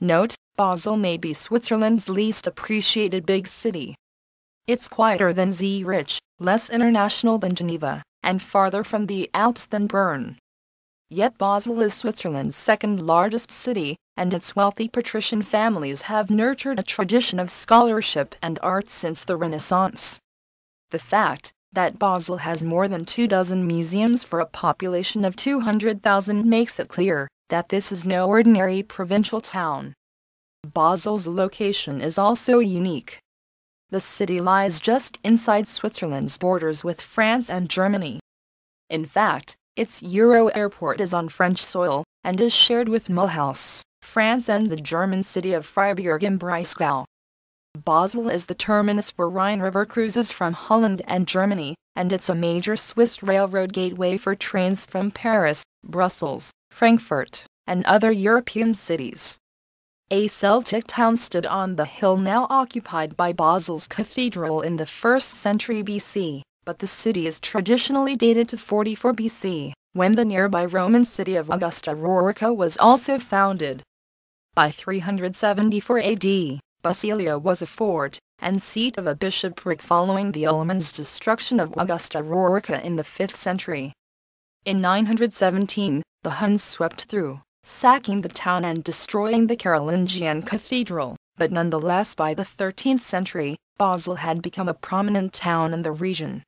Note: Basel may be Switzerland's least appreciated big city. It's quieter than Zurich, less international than Geneva, and farther from the Alps than Bern. Yet Basel is Switzerland's second largest city, and its wealthy patrician families have nurtured a tradition of scholarship and art since the Renaissance. The fact that Basel has more than 24 museums for a population of 200,000 makes it clear that this is no ordinary provincial town. Basel's location is also unique. The city lies just inside Switzerland's borders with France and Germany. In fact, its Euro airport is on French soil, and is shared with Mulhouse, France, and the German city of Freiburg im Breisgau. Basel is the terminus for Rhine River cruises from Holland and Germany, and it's a major Swiss railroad gateway for trains from Paris, Brussels, Frankfurt, and other European cities. A Celtic town stood on the hill now occupied by Basel's cathedral in the 1st century BC, but the city is traditionally dated to 44 BC, when the nearby Roman city of Augusta Raurica was also founded. By 374 AD, Basilia was a fort and seat of a bishopric following the Ullman's destruction of Augusta Raurica in the 5th century. In 917, the Huns swept through, sacking the town and destroying the Carolingian cathedral, but nonetheless by the 13th century, Basel had become a prominent town in the region.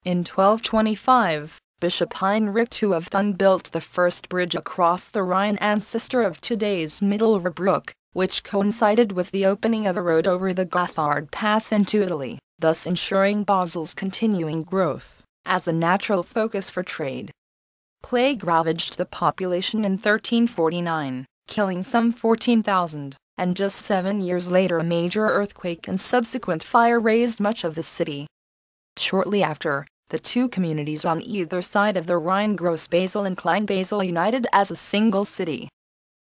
In 1225, Bishop Heinrich II of Thun built the first bridge across the Rhine, ancestor of today's Mittelrhein Brook, which coincided with the opening of a road over the Gotthard Pass into Italy, thus ensuring Basel's continuing growth as a natural focus for trade. Plague ravaged the population in 1349, killing some 14,000, and just 7 years later a major earthquake and subsequent fire razed much of the city. Shortly after, the two communities on either side of the Rhine, Gross Basel and Klein Basel, united as a single city.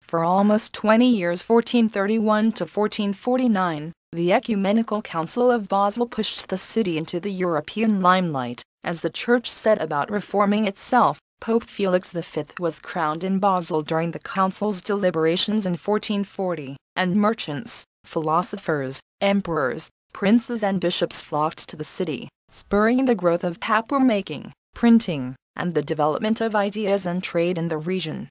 For almost 20 years, 1431 to 1449, the Ecumenical Council of Basel pushed the city into the European limelight. As the Church set about reforming itself, Pope Felix V was crowned in Basel during the Council's deliberations in 1440, and merchants, philosophers, emperors, princes and bishops flocked to the city, spurring the growth of paper-making, printing, and the development of ideas and trade in the region.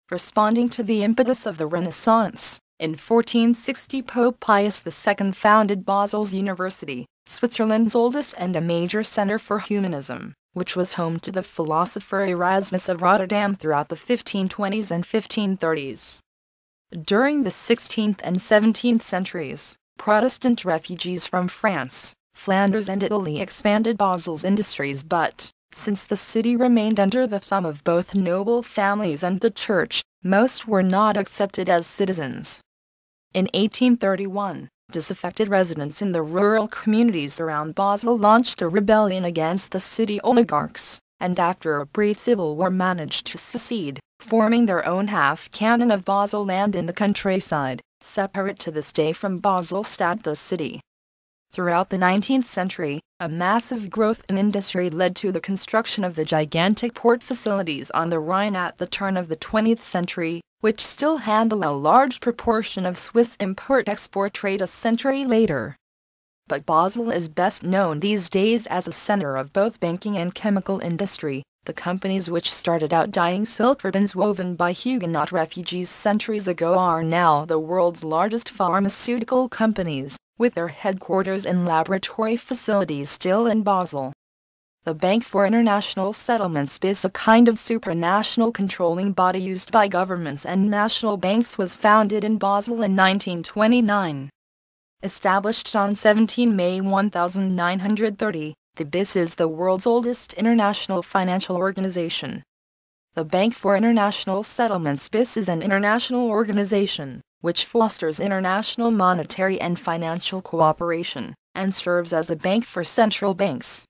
Responding to the impetus of the Renaissance, in 1460 Pope Pius II founded Basel's University, Switzerland's oldest and a major center for humanism, which was home to the philosopher Erasmus of Rotterdam throughout the 1520s and 1530s. During the 16th and 17th centuries, Protestant refugees from France, Flanders and Italy expanded Basel's industries, but, since the city remained under the thumb of both noble families and the Church, most were not accepted as citizens. In 1831, disaffected residents in the rural communities around Basel launched a rebellion against the city oligarchs, and after a brief civil war managed to secede, forming their own half-canton of Basel land in the countryside, separate to this day from Baselstadt, the city. Throughout the 19th century, a massive growth in industry led to the construction of the gigantic port facilities on the Rhine at the turn of the 20th century, which still handle a large proportion of Swiss import-export trade a century later. But Basel is best known these days as a center of both banking and chemical industry. The companies which started out dyeing silk ribbons woven by Huguenot refugees centuries ago are now the world's largest pharmaceutical companies, with their headquarters and laboratory facilities still in Basel. The Bank for International Settlements BIS, a kind of supranational controlling body used by governments and national banks, was founded in Basel in 1929. Established on 17 May 1930, the BIS is the world's oldest international financial organization. The Bank for International Settlements BIS is an international organization which fosters international monetary and financial cooperation, and serves as a bank for central banks.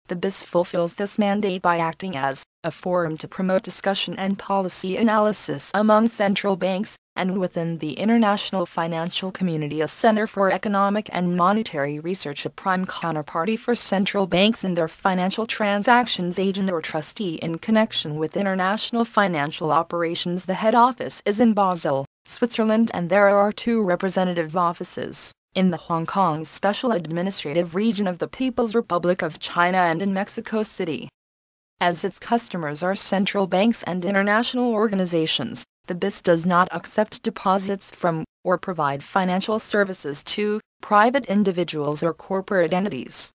The BIS fulfills this mandate by acting as a forum to promote discussion and policy analysis among central banks, and within the international financial community a center for economic and monetary research, a prime counterparty for central banks in their financial transactions, agent or trustee in connection with international financial operations. The head office is in Basel, Switzerland, and there are 2 representative offices in the Hong Kong Special Administrative Region of the People's Republic of China and in Mexico City. As its customers are central banks and international organizations, the BIS does not accept deposits from, or provide financial services to, private individuals or corporate entities.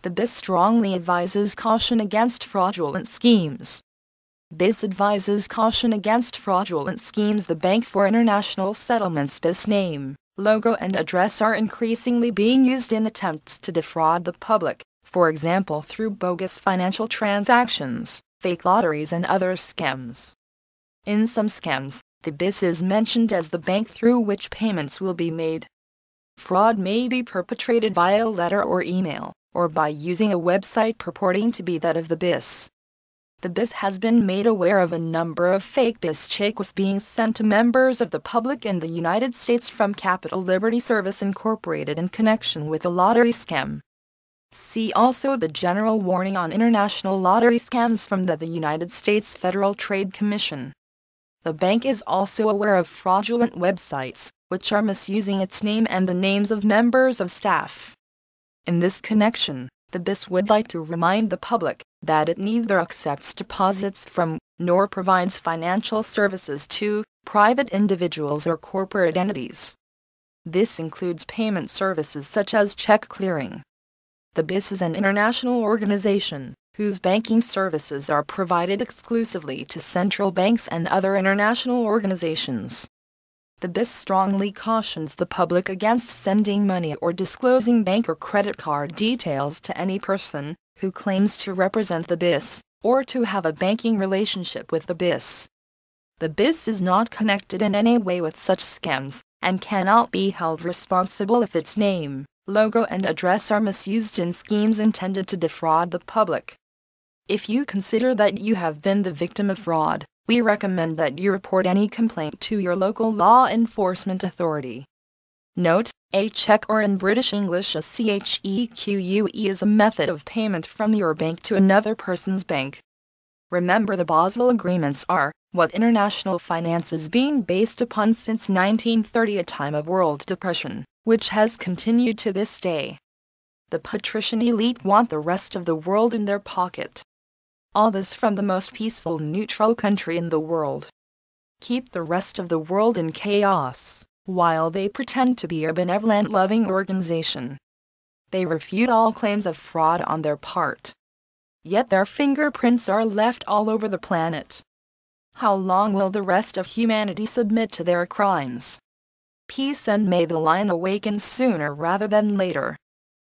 The BIS strongly advises caution against fraudulent schemes. BIS advises caution against fraudulent schemes. The Bank for International Settlements BIS name, logo and address are increasingly being used in attempts to defraud the public, for example through bogus financial transactions, fake lotteries and other scams. In some scams, the BIS is mentioned as the bank through which payments will be made. Fraud may be perpetrated via letter or email, or by using a website purporting to be that of the BIS. The BIS has been made aware of a number of fake BIS cheques being sent to members of the public in the United States from Capital Liberty Service Incorporated in connection with a lottery scam. See also the General Warning on International Lottery Scams from the United States Federal Trade Commission. The bank is also aware of fraudulent websites, which are misusing its name and the names of members of staff. In this connection, the BIS would like to remind the public that it neither accepts deposits from, nor provides financial services to, private individuals or corporate entities. This includes payment services such as check clearing. The BIS is an international organization, whose banking services are provided exclusively to central banks and other international organizations. The BIS strongly cautions the public against sending money or disclosing bank or credit card details to any person who claims to represent the BIS, or to have a banking relationship with the BIS. The BIS is not connected in any way with such scams, and cannot be held responsible if its name, logo and address are misused in schemes intended to defraud the public. If you consider that you have been the victim of fraud, we recommend that you report any complaint to your local law enforcement authority. Note, a check, or in British English a cheque, is a method of payment from your bank to another person's bank. Remember, the Basel agreements are what international finance is being based upon since 1930, a time of world depression, which has continued to this day. The patrician elite want the rest of the world in their pocket. All this from the most peaceful neutral country in the world. Keep the rest of the world in chaos, while they pretend to be a benevolent, loving organization. They refute all claims of fraud on their part. Yet their fingerprints are left all over the planet. How long will the rest of humanity submit to their crimes? Peace, and may the lion awaken sooner rather than later.